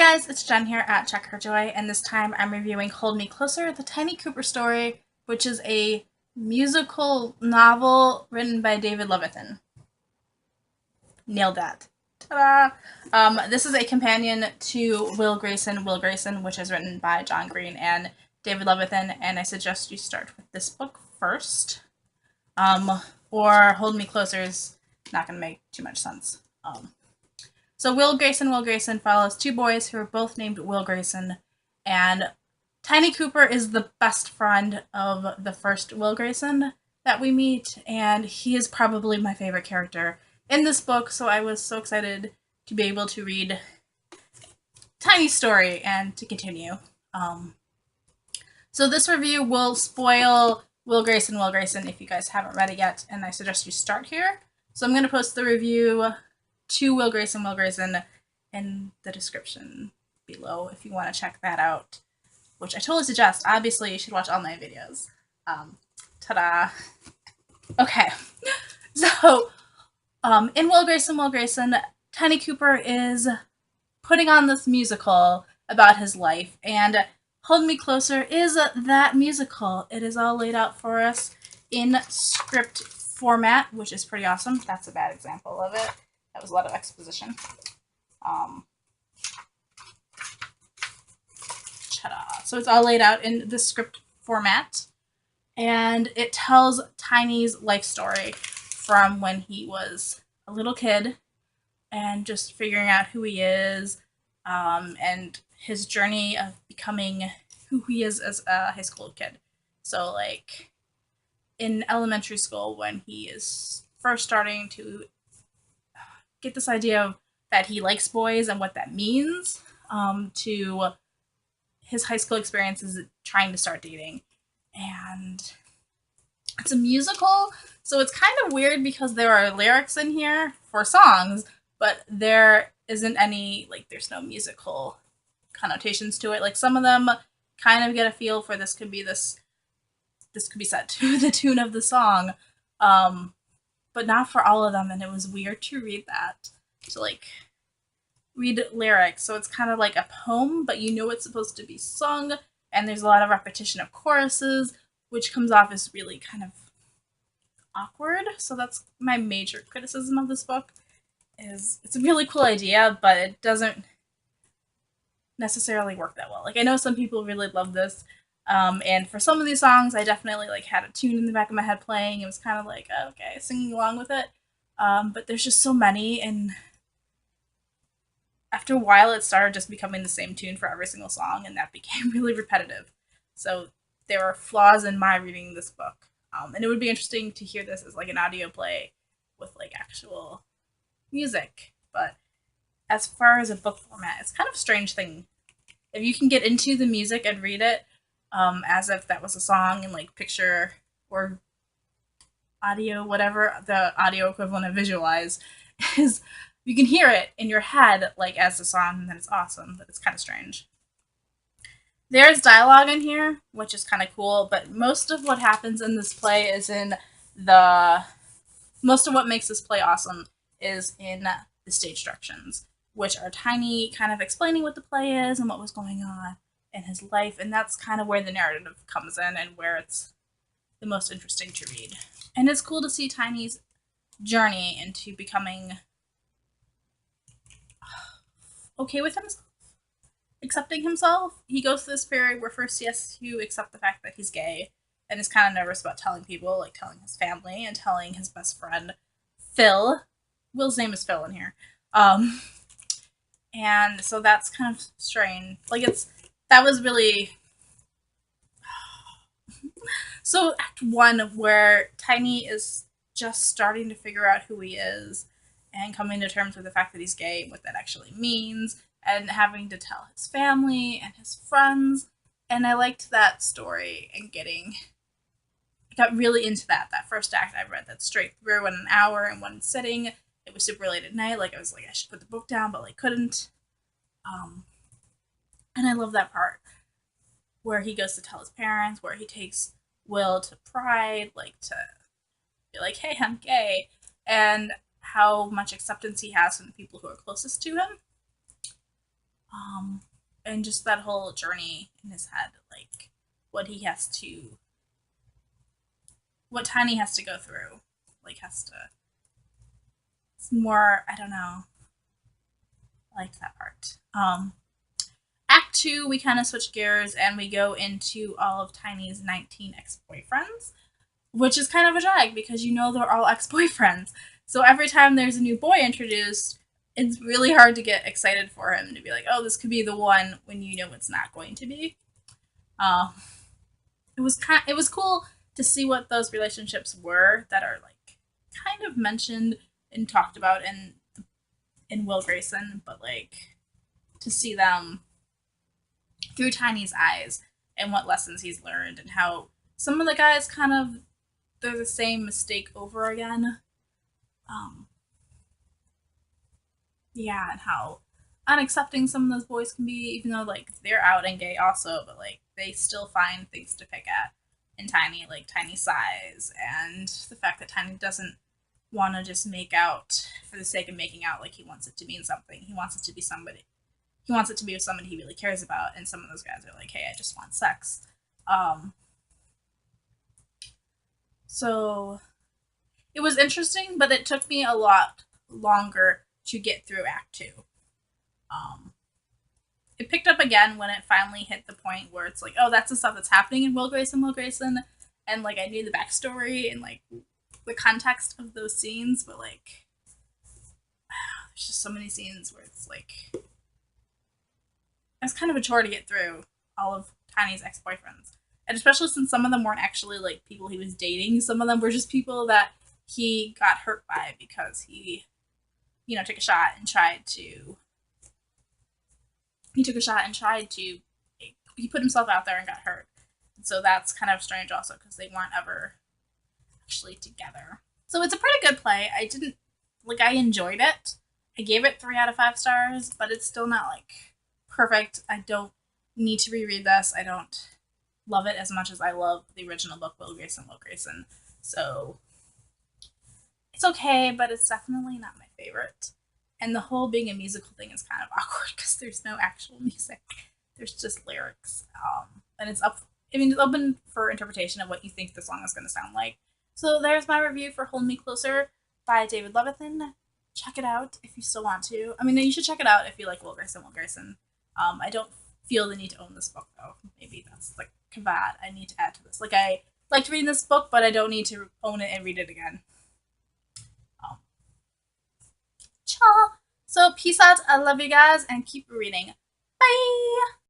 guys, it's Jen here at Check Her Joy, and this time I'm reviewing Hold Me Closer, the Tiny Cooper story, which is a musical novel written by David Levithan. Nailed that. Ta-da! This is a companion to Will Grayson, which is written by John Green and David Levithan, and I suggest you start with this book first. Or Hold Me Closer is not going to make too much sense. So Will Grayson follows two boys who are both named Will Grayson, and Tiny Cooper is the best friend of the first Will Grayson that we meet, and he is probably my favorite character in this book, so I was so excited to be able to read Tiny's story and to continue. So this review will spoil Will Grayson if you guys haven't read it yet, and I suggest you start here. So I'm going to post the review to Will Grayson in the description below if you want to check that out, which I totally suggest. Obviously, you should watch all my videos. Ta-da! Okay, so in Will Grayson, Tiny Cooper is putting on this musical about his life, and Hold Me Closer is that musical. It is all laid out for us in script format, which is pretty awesome. That's a bad example of it. That was a lot of exposition. So it's all laid out in the script format, and it tells Tiny's life story from when he was a little kid and just figuring out who he is, and his journey of becoming who he is as a high school kid. So, like, in elementary school, when he is first starting to get this idea of that he likes boys and what that means, to his high school experiences trying to start dating. And it's a musical, so it's kind of weird because there are lyrics in here for songs, but there isn't any, like, there's no musical connotations to it. Like, some of them kind of get a feel for this could be set to the tune of the song, but not for all of them, and it was weird to read that. To, like, read lyrics, so it's kind of like a poem, but you know it's supposed to be sung, and there's a lot of repetition of choruses, which comes off as really kind of awkward. So that's my major criticism of this book. Is it's a really cool idea, but it doesn't necessarily work that well. Like, I know some people really love this, and for some of these songs, I definitely, like, had a tune in the back of my head playing. It was kind of like, oh, okay, singing along with it. But there's just so many, and after a while, it started just becoming the same tune for every single song, and that became really repetitive. So there are flaws in my reading this book, and it would be interesting to hear this as, like, an audio play with, like, actual music. But as far as a book format, it's kind of a strange thing. If you can get into the music and read it as if that was a song, and, like, picture or audio, whatever the audio equivalent of visualize is, you can hear it in your head, like, as the song, and then it's awesome, but it's kind of strange. There's dialogue in here, which is kind of cool, but most of what happens in this play is most of what makes this play awesome is in the stage directions, which are Tiny kind of explaining what the play is and what was going on in his life, and that's kind of where the narrative comes in and where it's the most interesting to read. And it's cool to see Tiny's journey into becoming okay with himself, accepting himself. He goes through this period where first he has to accept the fact that he's gay, and is kind of nervous about telling people, like telling his family and telling his best friend, Phil. Will's name is Phil in here. And so that's kind of strange. Like, that was really... So Act 1, where Tiny is just starting to figure out who he is, and coming to terms with the fact that he's gay and what that actually means, and having to tell his family and his friends. And I liked that story, and got really into that. That first act, I read that straight through in an hour in one sitting. It was super late at night. Like, I was like, I should put the book down, but, like, couldn't. And I love that part where he goes to tell his parents, where he takes Will to Pride, like, to be like, hey, I'm gay, and how much acceptance he has from the people who are closest to him. And just that whole journey in his head, like what he has to, what Tiny has to go through, like has to. It's more, I don't know. I liked that part. Act 2, we kind of switch gears and we go into all of Tiny's 19 ex-boyfriends, which is kind of a drag because you know they're all ex-boyfriends. So every time there's a new boy introduced, it's really hard to get excited for him to be like, oh, this could be the one when you know it's not going to be. Uh, it was cool to see what those relationships were that are like kind of mentioned and talked about in Will Grayson, but like to see them through Tiny's eyes and what lessons he's learned and how some of the guys kind of they're the same mistake over again. Um, yeah, and how unaccepting some of those boys can be, even though like they're out and gay also, but like they still find things to pick at in Tiny, like Tiny size and the fact that Tiny doesn't want to just make out for the sake of making out. Like he wants it to mean something. He wants it to be somebody. He wants it to be with somebody he really cares about. And some of those guys are like, hey, I just want sex. So it was interesting, but it took me a lot longer to get through Act 2. It picked up again when it finally hit the point where it's like, oh, that's the stuff that's happening in Will Grayson, and like I knew the backstory and like the context of those scenes, but like there's just so many scenes where it's like it's kind of a chore to get through all of Tiny's ex-boyfriends, and especially since some of them weren't actually like people he was dating. Some of them were just people that he got hurt by because he, you know, took a shot and tried to. He took a shot and tried to. He put himself out there and got hurt. So that's kind of strange also because they weren't ever actually together. So it's a pretty good play. I enjoyed it. I gave it 3 out of 5 stars, but it's still not like perfect. I don't need to reread this. I don't love it as much as I love the original book, Will Grayson. So it's okay, but it's definitely not my favorite. And the whole being a musical thing is kind of awkward because there's no actual music. There's just lyrics. And it's open for interpretation of what you think the song is going to sound like. So there's my review for Hold Me Closer by David Levithan. Check it out if you still want to. I mean, you should check it out if you like Will Grayson. I don't feel the need to own this book, though. Maybe that's like Kavad. I need to add to this. Like, I liked reading this book, but I don't need to own it and read it again. Cha! So, peace out. I love you guys, and keep reading. Bye!